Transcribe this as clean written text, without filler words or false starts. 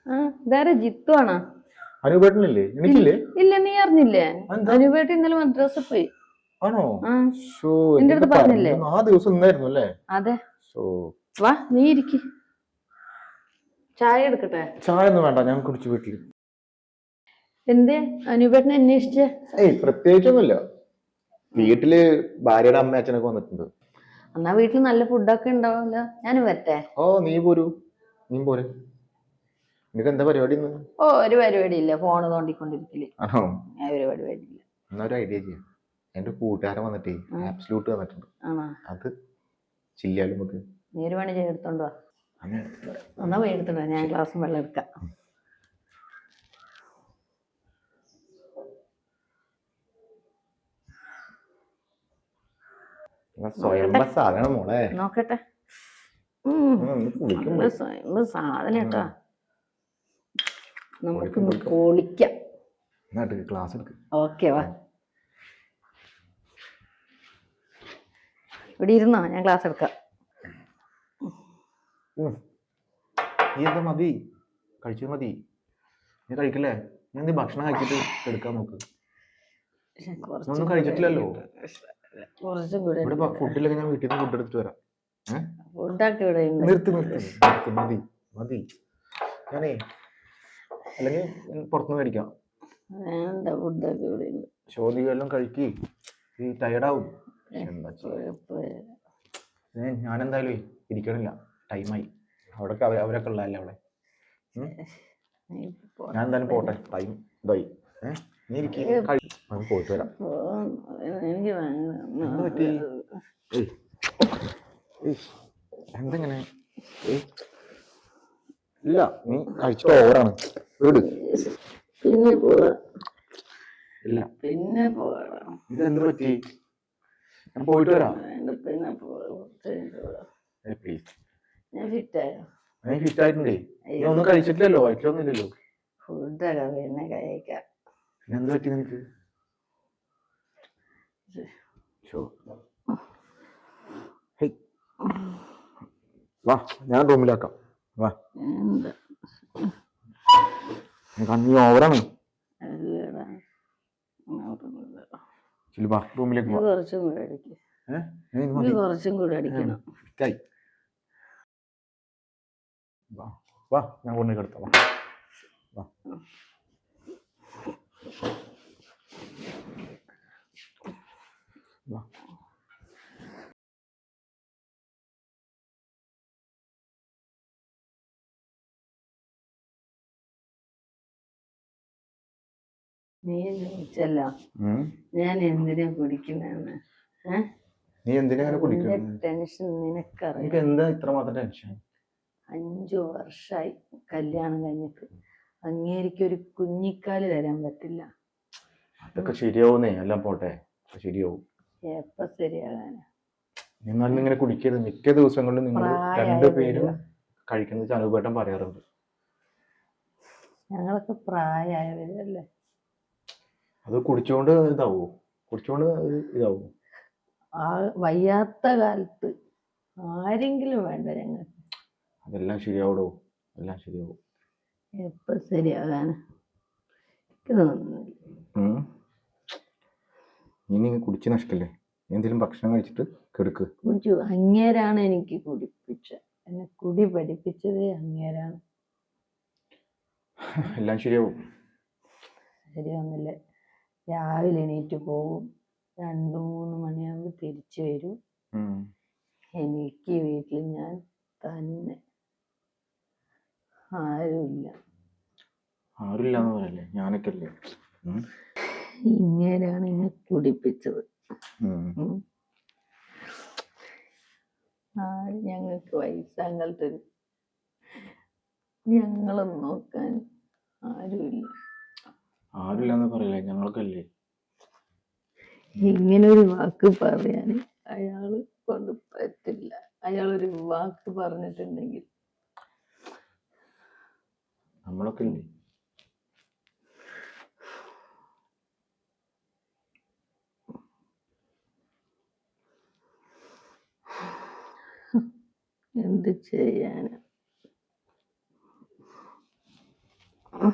ആ ഇതാരാ ജിത്തു ആണോ? അനുപേട്ടനില്ലേ? എനിക്കില്ലേ? ഇല്ല, നീ അറിഞ്ഞില്ലേ? അനുപേട്ടൻ ഇന്നലെ മദ്രസ പോയി. ആണോ? നിന്റെ അടുത്ത് പറഞ്ഞില്ലേ? ആ ദിവസം ഇന്നായിരുന്നു അല്ലേ? അതെ. വാ, നീ ഇരിക്ക്. ചായ എടുക്കട്ടെ? ചായ ഒന്നും വേണ്ട, ഞാൻ കുടിച്ചു വീട്ടില്. എന്തേ അനുപേട്ടനെ അന്വേഷിച്ചേ? പ്രത്യേകിച്ചൊന്നുമില്ല. വീട്ടില് ഭാര്യയുടെ അമ്മ അച്ഛനൊക്കെ വന്നിട്ടുണ്ട്. എന്നാ വീട്ടിൽ നല്ല ഫുഡൊക്കെ ഉണ്ടാവല്ലോ. ഞാൻ വരട്ടെ? നീ പോരൂ, നീ പോരെ. നിനക്ക് എന്താ പരിപാടി? ഒരു പരിപാടി ഇല്ല, ഫോണ് തോണ്ടിക്കൊണ്ടിരിക്കല്. ഒരു പരിപാടി ഇല്ല. എന്നാ ഒരു ഐഡിയ ചെയ്യാം. എന്റെ കൂട്ടുകാരൻ വന്നിട്ടേ ആബ്സലൂട്ട് വന്നിട്ടുണ്ട്. അത് ചില്ലാലും നമുക്ക്. നീ ഒരു പണി ചെയ്തെടുത്തോണ്ടോ? എന്നാ പോയി എടുത്തോണ്ടോ, ഞാൻ ഗ്ലാസും വെള്ളം എടുക്കാം. മോളെ നോക്കട്ടെ. സാധനം കേട്ടാ, നമുക്കൊന്ന് പൊളിക്കാം. ഓക്കെ വാ, ഇവിടെ ഇരുന്നോ, ഞാൻ ക്ലാസ് എടുക്കാം. മതി, കഴിച്ചത് മതി. നീ കഴിക്കില്ലേ? ഞാൻ ഭക്ഷണം കഴിച്ചിട്ട് എടുക്കാൻ നോക്ക്. ഒന്നും കഴിച്ചിട്ടില്ലല്ലോ. ഫുഡിലൊക്കെ ഞാൻ വീട്ടിൽ നിന്ന് ഫുഡ് എടുത്തിട്ട് വരാം. നിർത്തി മതി മതി. ഞാനേ അല്ലെങ്കിൽ പുറത്തുനിന്ന് കഴിക്കാം. ചോദിക്കെല്ലാം കഴിക്ക്, ഈ ടയർഡാവും. ഞാനെന്തായാലും ഇരിക്കണില്ല, ടൈമായി. അവിടെ അവരൊക്കെ ഉള്ളതല്ലേ അവിടെ. ഞാൻ എന്തായാലും പോട്ടെ, ടൈം ഇതായി. നീ പോയിട്ട് വരാം. എന്തെങ്ങനെ? ഇല്ല, നീ കഴിച്ചിട്ട് ഓവറാണ്. വീട് പിന്നെ ഇല്ല, പിന്നെ ഇതെന്ത് പറ്റി? ഞാൻ പോയിട്ട് വരാം. ഞാൻ ഫിറ്റായോ? നീ ഫിറ്റായിട്ടുണ്ടേ. നീ ഒന്നും കഴിച്ചിട്ടില്ലല്ലോ, വയറ്റിലൊന്നുമില്ലല്ലോ. ഫുഡൊക്കെ പിന്നെ കഴിക്കാം. എന്ത് പറ്റി നിനക്ക്? വാ, ഞാൻ റൂമിലാക്കാം. വാ, നീ ഓവറാണ്. റൂമിലേക്ക് കുറച്ചും കൂടെ അടിക്കണം. വാ, ഞാൻ കൊണ്ടു കിടത്താം. വാ. നീ ചോദിച്ചല്ലോ ഞാൻ എന്തിനാ കുടിക്കുന്നതെന്ന്. നീ എന്തിനാ ടെൻഷൻ നിനക്കറിയാം. എന്താ ഇത്രമാത്രം ടെൻഷൻ? 5 വർഷമായി കല്യാണം കഴിഞ്ഞിട്ട്. അങ്ങേരിക്ക് ഒരു കുഞ്ഞിക്കാല് തരാൻ പറ്റില്ല. അതൊക്കെ ശരിയാവുന്നേ, എല്ലാം പോട്ടെ, ശരിയാവും. എപ്പ ശരിയാകാനാ? എന്നാലും ഇങ്ങനെ കുടിക്കരുത്. മിക്ക ദിവസങ്ങളിലും നിങ്ങൾ രണ്ടുപേരും കഴിക്കുന്നത് അനുപേട്ടൻ പറയാറുണ്ട്. ഞങ്ങളൊക്കെ പ്രായമായവരല്ലേ. അത് കുടിച്ചോണ്ട് ഇതാവോ? വയ്യാത്ത കാലത്ത് ആരെങ്കിലും വേണ്ട ഞങ്ങൾക്ക്. അതെല്ലാം ശരിയാവടോ, എല്ലാം ശരിയാവും. എപ്പ ശരിയാകാനാ? ഇനി കുടിച്ച് നഷ്ടല്ലേ? എന്തെങ്കിലും ഭക്ഷണം കഴിച്ചിട്ട് കിടക്ക്. അങ്ങേരാണ് എനിക്ക് എന്നെ കുടി പഠിപ്പിച്ചതേ അങ്ങേരാണ്. എല്ലാം ശരിയാവും. ശരിയാവുന്നില്ല. രാവിലെ എണീറ്റ് പോവും, 2-3 മണിയാകുമ്പോൾ തിരിച്ചു വരും. എനിക്ക് വീട്ടിൽ ഞാൻ തന്നെ, ആരുമില്ലാന്ന് പറയല്ലേ, ഞാനൊക്കെ അല്ലേ. ഇങ്ങനെയാണ് എന്നെ കുടിപ്പിച്ചത്. ഞങ്ങൾക്ക് വയസ്സാങ്കലത്ത് ഞങ്ങളും നോക്കാൻ ആരുമില്ലാന്ന് പറയില്ലേ, ഞങ്ങൾക്കല്ലേ. ഇങ്ങനെ ഒരു വാക്ക് പറയാൻ അയാള് കൊണ്ട് പറ്റില്ല. അയാളൊരു വാക്ക് പറഞ്ഞിട്ടുണ്ടെങ്കിൽ നമ്മളൊക്കെ ഇല്ലേ. എന്ത് ചെയ്യാന്? ഉം.